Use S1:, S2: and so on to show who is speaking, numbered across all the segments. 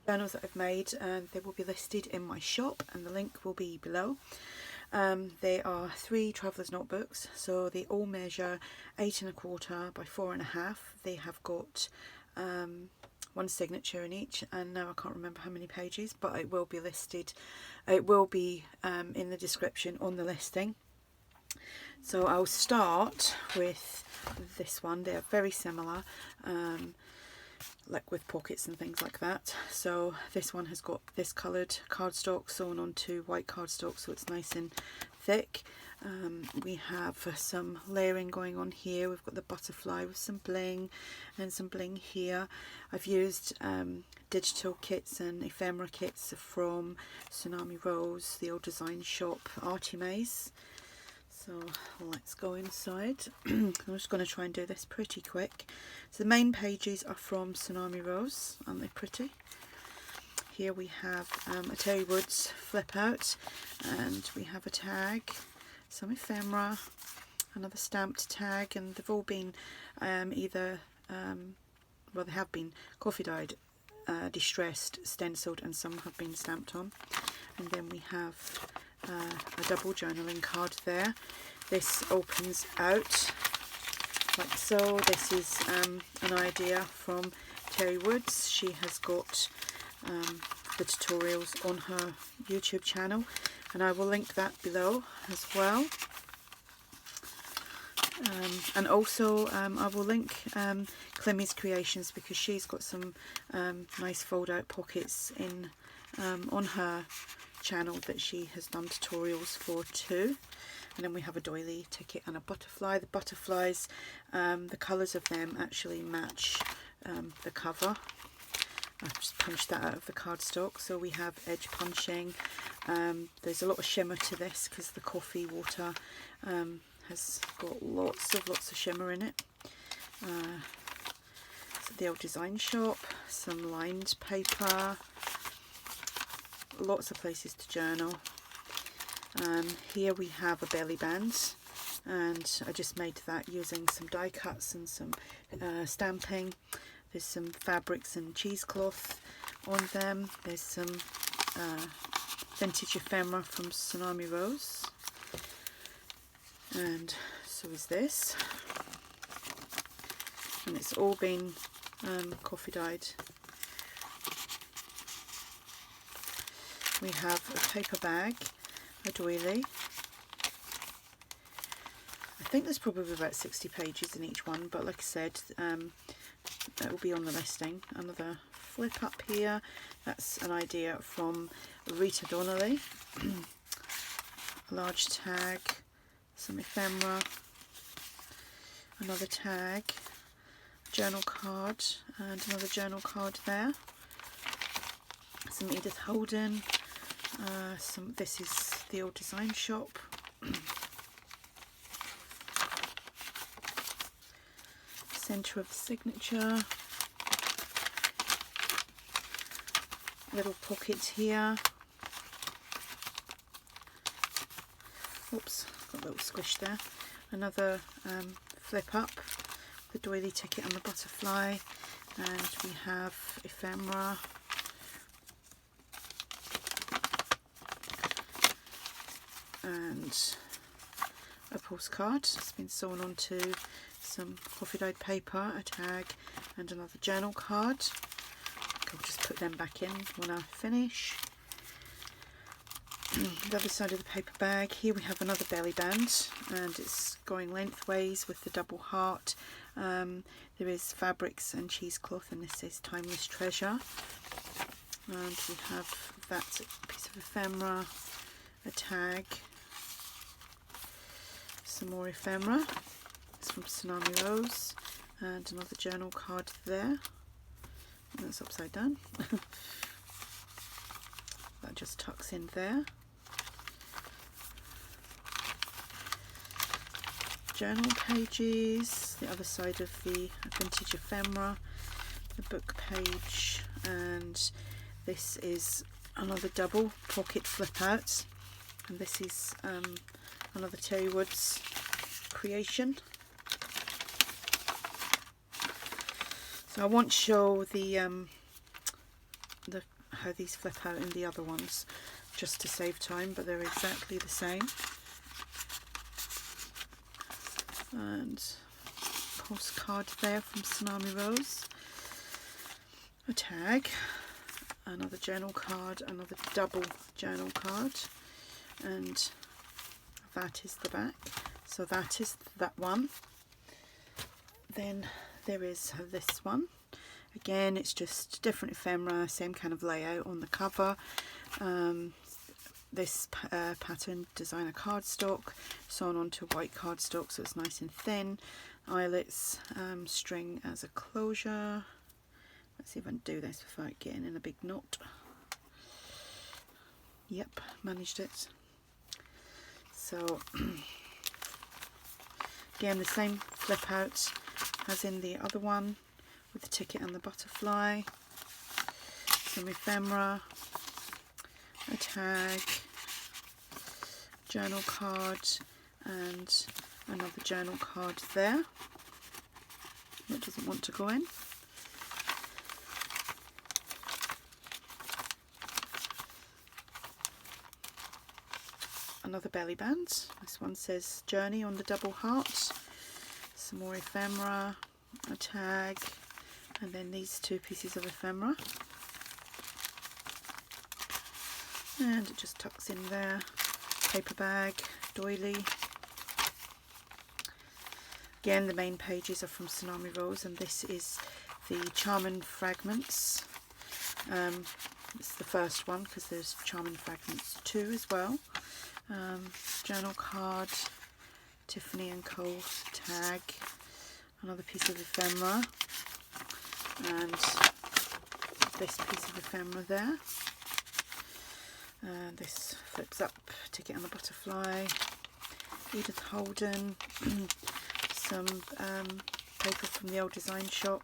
S1: journals that I've made, and they will be listed in my shop, and the link will be below. They are 3 traveller's notebooks, so they all measure 8 1/4 by 4 1/2. They have got one signature in each, and now I can't remember how many pages, but it will be listed. It will be in the description on the listing. So I'll start with this one. They're very similar, like with pockets and things like that. So this one has got this coloured cardstock sewn onto white cardstock, so it's nice and thick. We have some layering going on here. We've got the butterfly with some bling and some bling here. I've used digital kits and ephemera kits from Tsunami Rose, the old design shop, Artie Maze. So let's go inside. I'm just going to try and do this pretty quick. So the main pages are from Tsunami Rose. Aren't they pretty? Here we have a Terri Woods flip out, and we have a tag, some ephemera, another stamped tag, and they've all been either, well, they have been coffee dyed, distressed, stenciled, and some have been stamped on. And then we have a double journaling card there. This opens out like so. This is an idea from Terri Woods. She has got the tutorials on her YouTube channel, and I will link that below as well. And also I will link Climmies Creations, because she's got some nice fold out pockets in on her channel that she has done tutorials for too. And then we have a doily ticket and a butterfly. The butterflies, the colours of them actually match the cover. I've just punched that out of the cardstock. So we have edge punching. There's a lot of shimmer to this because the coffee water has got lots of shimmer in it. So the old design shop, some lined paper, lots of places to journal. Here we have a belly band, and I just made that using some die cuts and some stamping. There's some fabrics and cheesecloth on them. There's some vintage ephemera from Tsunami Rose, and so is this, and it's all been coffee dyed. We have a paper bag, a doily. I think there's probably about 60 pages in each one, but like I said, that will be on the listing. Another flip up here. That's an idea from Rita Donnelly. A large tag, some ephemera, another tag, journal card, and another journal card there. Some Edith Holden. This is the old design shop. Centre of the signature. Little pockets here. Oops, got a little squish there. Another flip up, the doily ticket and the butterfly, and we have ephemera. And a postcard. It's been sewn onto some coffee dyed paper, a tag, and another journal card. I'll just put them back in when I finish. The other side of the paper bag, here we have another belly band, and it's going lengthways with the double heart. There is fabrics and cheesecloth, and this is Timeless Treasure. And we have that piece of ephemera, a tag, some more ephemera. It's from Tsunami Rose, and another journal card there. And that's upside down. That just tucks in there. Journal pages, the other side of the vintage ephemera, the book page, and this is another double pocket flip out, and this is another Terri Woods creation. So I won't show the how these flip out in the other ones, just to save time, but they're exactly the same. And postcard there from Tsunami Rose, a tag, another journal card, another double journal card, and that is the back. So that is that one. Then there is this one. Again, it's just different ephemera, same kind of layout on the cover. This pattern designer cardstock sewn onto white cardstock, so it's nice and thin. Eyelets, string as a closure. Let's see if I can do this without getting in a big knot. Yep, managed it. So again, the same flip out as in the other one, with the ticket and the butterfly, some ephemera, a tag, journal card, and another journal card there that doesn't want to go in. Another belly band. This one says Journey on the double heart. Some more ephemera, a tag, and then these two pieces of ephemera. And it just tucks in there. Paper bag, doily. Again, the main pages are from Tsunami Rose, and this is the Charmin Fragments. It's the first one because there's Charmin Fragments 2 as well. Journal card, Tiffany & Co. tag, another piece of ephemera, and this piece of ephemera there. And this flips up, ticket and the butterfly, Edith Holden, some paper from the old design shop,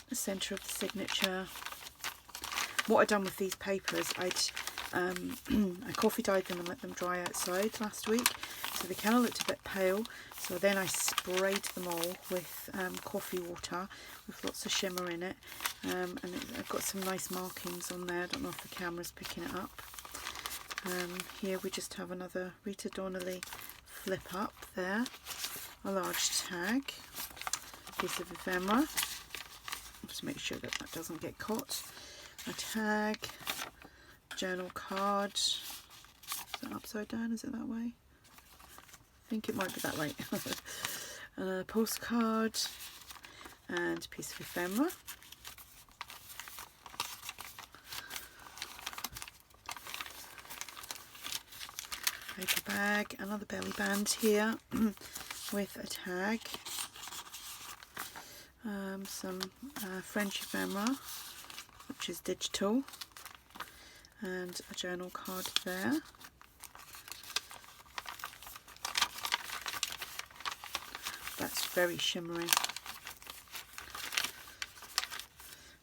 S1: the centre of the signature. What I'd done with these papers, I coffee dyed them and let them dry outside last week, so they kind of looked a bit pale. So then I sprayed them all with coffee water with lots of shimmer in it, and I've got some nice markings on there. I don't know if the camera's picking it up. Here we just have another Rita Donnelly flip up there, a large tag, piece of ephemera, just make sure that that doesn't get caught, a tag, journal card. Is that upside down? Is it that way? I think it might be that way. A postcard and a piece of ephemera. Paper bag, another belly band here with a tag, some French ephemera, which is digital, and a journal card there. That's very shimmery.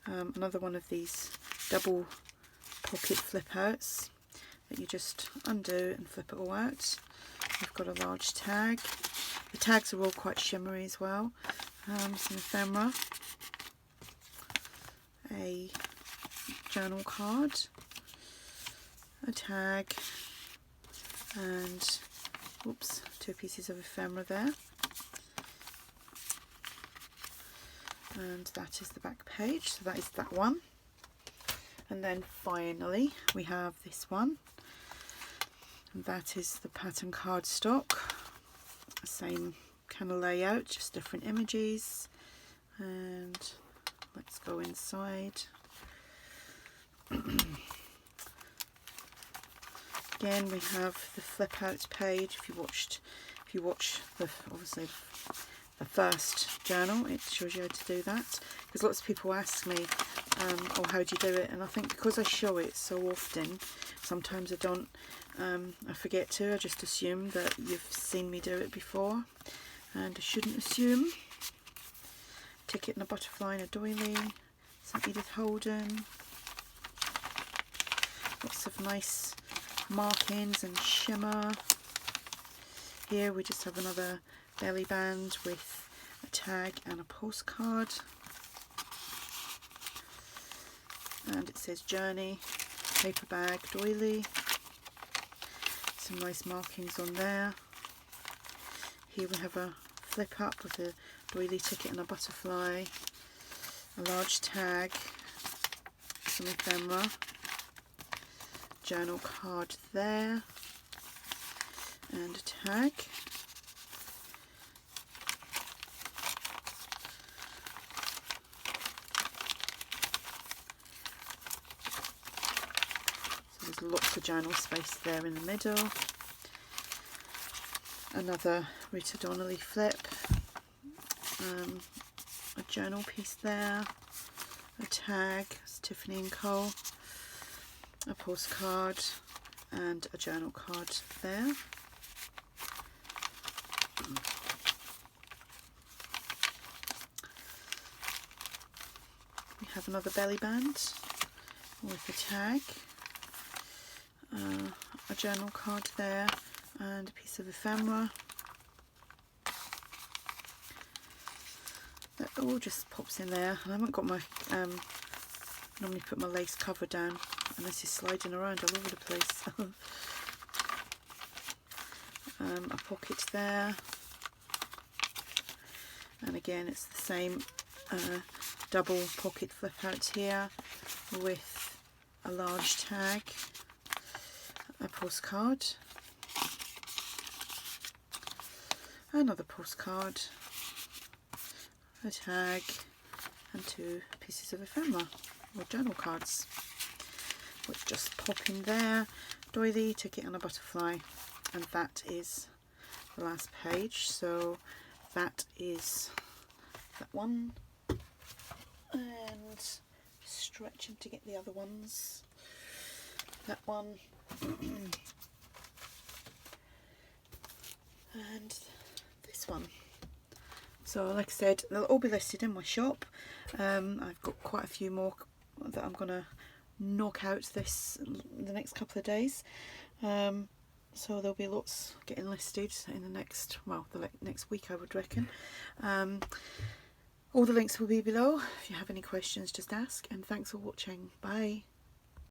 S1: Another one of these double pocket flip outs that you just undo and flip it all out. We've got a large tag. The tags are all quite shimmery as well. Some ephemera, a journal card, a tag, and oops, two pieces of ephemera there. And that is the back page, so that is that one. And then finally we have this one, and that is the pattern cardstock. Same kind of layout, just different images. And let's go inside. Again, we have the flip out page. If you watch the obviously the first journal, it shows you how to do that, because lots of people ask me, oh, how do you do it? And I think because I show it so often, sometimes I don't, I forget to. I just assume that you've seen me do it before, and I shouldn't assume. Ticket and a butterfly and a doily, some Edith Holden, lots of nice markings and shimmer. Here we just have another belly band with a tag and a postcard. And it says Journey, paper bag, doily. Some nice markings on there. Here we have a flip up with a doily ticket and a butterfly, a large tag, some ephemera, journal card there, and a tag. So there's lots of journal space there in the middle. Another Rita Donnelly flip, a journal piece there, a tag, it's Tiffany & Co, a postcard and a journal card there. We have another belly band with a tag, a journal card there, and a piece of ephemera. That all just pops in there. I haven't got my normally put my lace cover down, and this is sliding around all over the place. A pocket there, and again it's the same double pocket flip out here with a large tag, a postcard, another postcard, a tag, and two pieces of ephemera or journal cards, which just pop in there. Doily, ticket and a butterfly, and that is the last page. So that is that one, and stretching to get the other ones. That one and this one. So like I said, they'll all be listed in my shop. I've got quite a few more that I'm gonna knock out the next couple of days. So there'll be lots getting listed in the next week, I would reckon. All the links will be below. If you have any questions, just ask, and thanks for watching. Bye.